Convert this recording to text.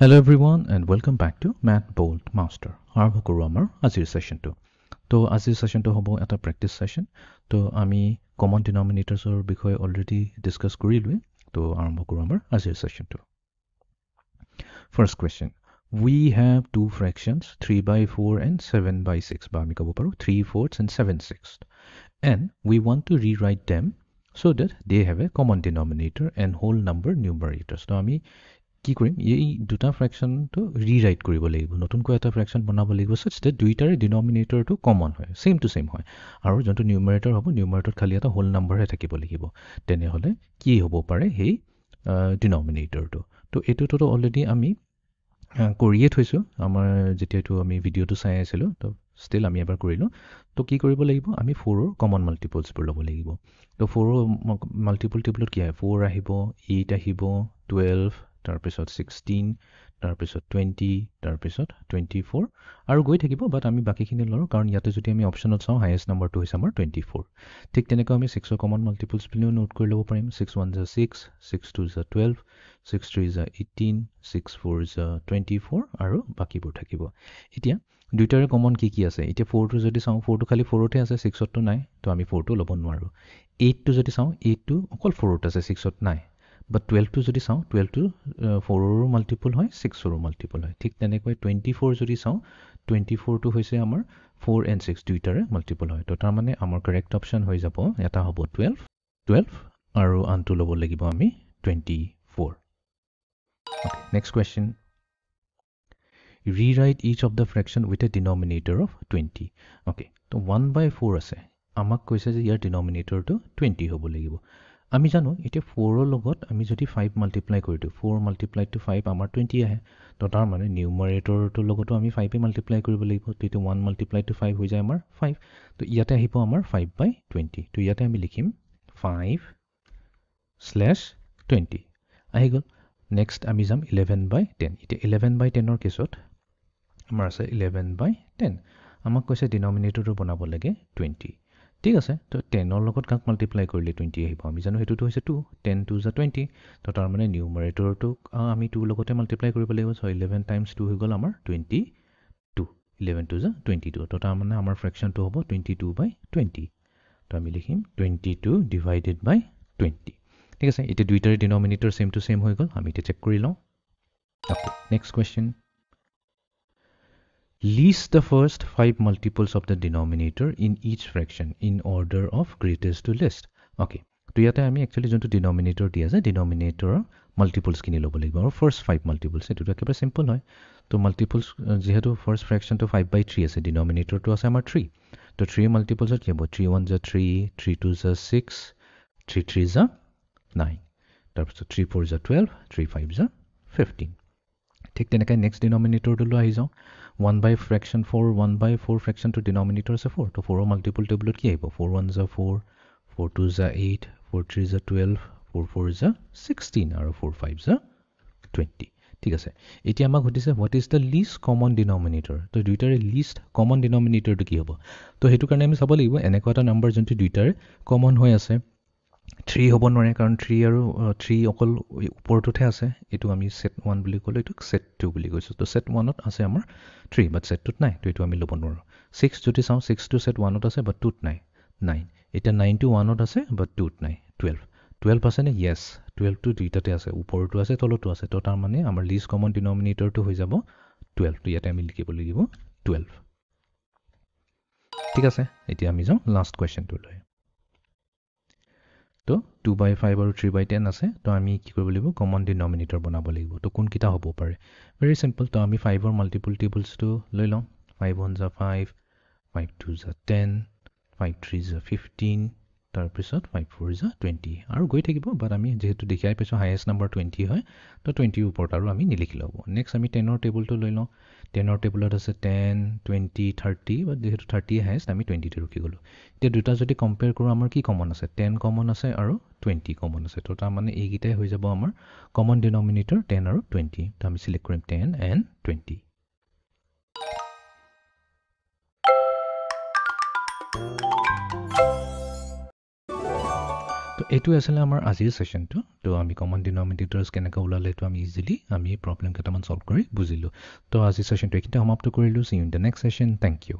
Hello everyone and welcome back to Math Bold Master. আৰম্ভ কৰোঁ আমাৰ আজিৰ সেশনটো। তো আজিৰ সেশনটো হ'ব এটা প্ৰেক্টিস সেশন। তো আমি কমন ডিনোমিনেটৰ্ছৰ বিষয়ে অলৰেডি ডিসকাস কৰিলোৱে। তো আৰম্ভ কৰোঁ আমাৰ আজিৰ সেশনটো। First question. We have two fractions 3/4 and 7/6 বা আমি ক'ব পাৰোঁ 3/4 and 7/6 and we want to rewrite them so that they have a common denominator and whole number numerators. তো আমি কি কৰিম এই দুটা ফ্ৰেকশনটো ৰিৰাইট কৰিব লাগিব নতুনকৈ এটা ফ্ৰেকশন বনাব লাগিব such that দুইটাৰে ডিনোমিনেটৰটো কমন হয় সেম টু সেম হয় আৰু যোনটো নিউমাৰেটৰ হ'ব নিউমাৰেটৰত খালি এটা হোল নাম্বাৰহে থাকিব লাগিব তেনেহলে কি হ'ব পাৰে সেই ডিনোমিনেটৰটো তো এটোটো অলৰেডি আমি কৰিয়ে থৈছো আমাৰ যেতিয়াটো আমি ভিডিওটো চাই আছিলো তো ষ্টিল আমি এবাৰ কৰিলো তো কি কৰিব লাগিব আমি 4 ৰ কমন মাল্টিপলছ বোৰ ল'ব লাগিব তো 4 ৰ মাল্টিপল টেবুলত কি হয় 4 আহিব 8 আহিব 12 তাৰপিছত 16 তাৰপিছত 20 তাৰপিছত 24 আৰু গৈ থাকিব বাট আমি বাকিখিনি লৰো কাৰণ ইয়াতে যদি আমি অপচনত চাও হাইয়েষ্ট নাম্বাৰটো হৈছে আমাৰ 24 ঠিক তেনেকৈ আমি 6 ৰ কমন মাল্টিপলছ বুলিও নোট কৰি ল'ব পাৰিম 6 1 is 6 6 2 is 12 6 3 is 18 6 4 is 24 আৰু বাকিবোৰ থাকিব এতিয়া দুইটাৰে কমন কি কি আছে এতিয়া 4 টো যদি চাও 4 টো খালি 4 তে আছে 6 ত নাই তো আমি 4 টো ল'ব নোৱাৰো 8 টো যদি চাও 8 টো অকল 4 ত আছে 6 ত নাই But 12 to যদি চাও 12 to 4 ৰ মাল্টিপল হয় 6 ৰ মাল্টিপল হয় ঠিক তেনেকৈ 24 যদি চাও 24 টো হৈছে আমাৰ 4 and 6 দুইটাৰে মাল্টিপল হয় তো তাৰ মানে আমাৰ কাৰেক্ট অপচন হৈ যাব এটা হ'ব 12 আৰু আনটো ল'ব লাগিব আমি 24 Okay next question Rewrite each of the fraction with a denominator of 20 Okay তো 1/4 আছে আমাক কৈছে যে ইয়াৰ ডিনোমিনেটৰটো 20 হ'ব লাগিব আমি জানো এতিয়া 4 ৰ লগত আমি যদি 5 মাল্টিপ্লাই কৰি দিও 4 মাল্টিপ্লাইড টু 5 আমাৰ 20 আহে তো তাৰ মানে নিউমাৰেটৰটোৰ লগতো আমি 5 এ মাল্টিপ্লাই কৰিব লাগিব তো এটা 1 মাল্টিপ্লাইড টু 5 হৈ যায় আমাৰ 5 তো ইয়াতে আহিব আমাৰ 5/20 তো ইয়াতে আমি লিখিম 5/20 আহি গল নেক্সট আমি যাম 11/10 এতিয়া 11/10 ৰ কেছত আমাৰ আছে 11/10 আমাক কৈছে ডিনোমিনেটৰটো বনাব লাগে 20 ঠিক আছে তো 10 ৰ লগত কাক মাল্টিপ্লাই কৰিলে 20 আহিব আমি জানো হেতুটো হৈছে 2 10 2 is 20 তো তাৰ মানে নিউমাৰেটৰটো আমি 2 লগতে মাল্টিপ্লাই কৰিব লাগিব সো 11 times 2 হৈ গল আমাৰ 22 11 2 is 22 তো তাৰ মানে আমাৰ ফ্ৰেকশনটো হ'ব 22/20 তো আমি লিখিম 22 divided by 20 ঠিক আছে এটা দুইটাৰ ডিনোমিনেটৰ সেম টু সেম হৈ গল আমি এটা চেক কৰি লওঁ okay next question List the first 5 multiples of the denominator in each fraction in order of greatest to least. Okay. তো ইয়াতে আমি actually যোনটো denominator দিয়া আছে denominator multiples কিনি ল'ব লাগিব আৰু first 5 multiples এটো একেবাৰে simple হয় তো multiples যেহেতু first fraction to 5/3 আছে denominator to আছে আমাৰ 3 তো 3 multiples কি হ'ব 3 1 is 3 3 2 is 6 3 3 is 9 তাৰপিছত 3 4 is 12 3 5 is 15 ঠিক তেনেকৈ next denominator to আহি যাও 1/4 fraction to denominator is 4 to 4 multiple table ki aibo 4 1 is 4 4 2 is 8 4 3 is 12 4 4 is 16 aru 4 5 is 20 ঠিক আছে এতিয়া আমাক হতিছে what is the least common denominator তো দুইটাৰে least common denominator to কি হ'ব তো হেতু কাৰণে আমি চাব লাগিব এনেকুৱা এটা নম্বৰ যোনটো দুইটাৰে common হৈ আছে 3 হ'ব নোৱাৰে কাৰণ 3 আৰু 3 অকল ওপৰটোতে আছে এটো আমি set 1 বুলি ক'লো এটো set 2 বুলি কৈছো তো set 1 ত আছে আমাৰ 3 বাট set 2 ত নাই তো এটো আমি ল'ব নোৱাৰো 6 যদি চাও 6 to set 1 ত আছে বাট 2 ত নাই 9 এটা 9 to 1 ত আছে বাট 2 ত নাই 12 আছে নে yes 12 to দুইটাতে আছে ওপৰটো আছে তলটো আছে তো তাৰ মানে আমাৰ least common denominator to হৈ যাব 12 তো ইয়াতে আমি লিখিব লাগিব 12 ঠিক আছে এতিয়া আমি যাও লাষ্ট কোৱেশ্চনটো লৈ তো 2/5 আৰু 3/10 আছে তো আমি কি কৰিব লাগিব কমন ডিনোমিনেটৰ বনাব লাগিব তো কোন কিটা হ'ব পাৰে ভেৰি সিম্পল তো আমি 5 ৰ মাল্টিপল টেবলছ তো লৈ লওঁ 5 1 is 5 5 2 is 10 5 3 is 15 তাৰপিছত 5 4 is 20 আৰু গৈ থাকিব বাট আমি যেহেতু দেখাই পাইছো হাইয়েষ্ট নাম্বাৰ 20 হয় তো 20 ওপৰত আৰু আমি নিলিখি লব নেক্সট আমি 10 ৰ টেবুলটো লৈ লওঁ 10 ৰ টেবুলত আছে 10 20 30 বাট যেহেতু 30 হাইয়েষ্ট আমি 20 তে ৰখি গলো এতিয়া দুটা যদি কম্পেয়াৰ কৰো আমাৰ কি কমন আছে 10 কমন আছে আৰু 20 কমন আছে তো তাৰ মানে এইগিটাই হৈ যাব আমাৰ কমন ডিনোমিনেটৰ 10 আৰু 20 তো আমি সিলেক্ট কৰিম 10 and 20 তো তো এইটো আছিলে আমাৰ আজিৰ সেশনটো তো আমি কমন ডিনমিনেটৰ্স কেনেকৈ ওলালে তো আমি ইজিলি আমি প্ৰবলেম কেইটামান সলভ কৰি বুজিলো তো আজিৰ সেশনটো এইখিনিতে সমাপ্ত কৰিলো see you in the next session thank U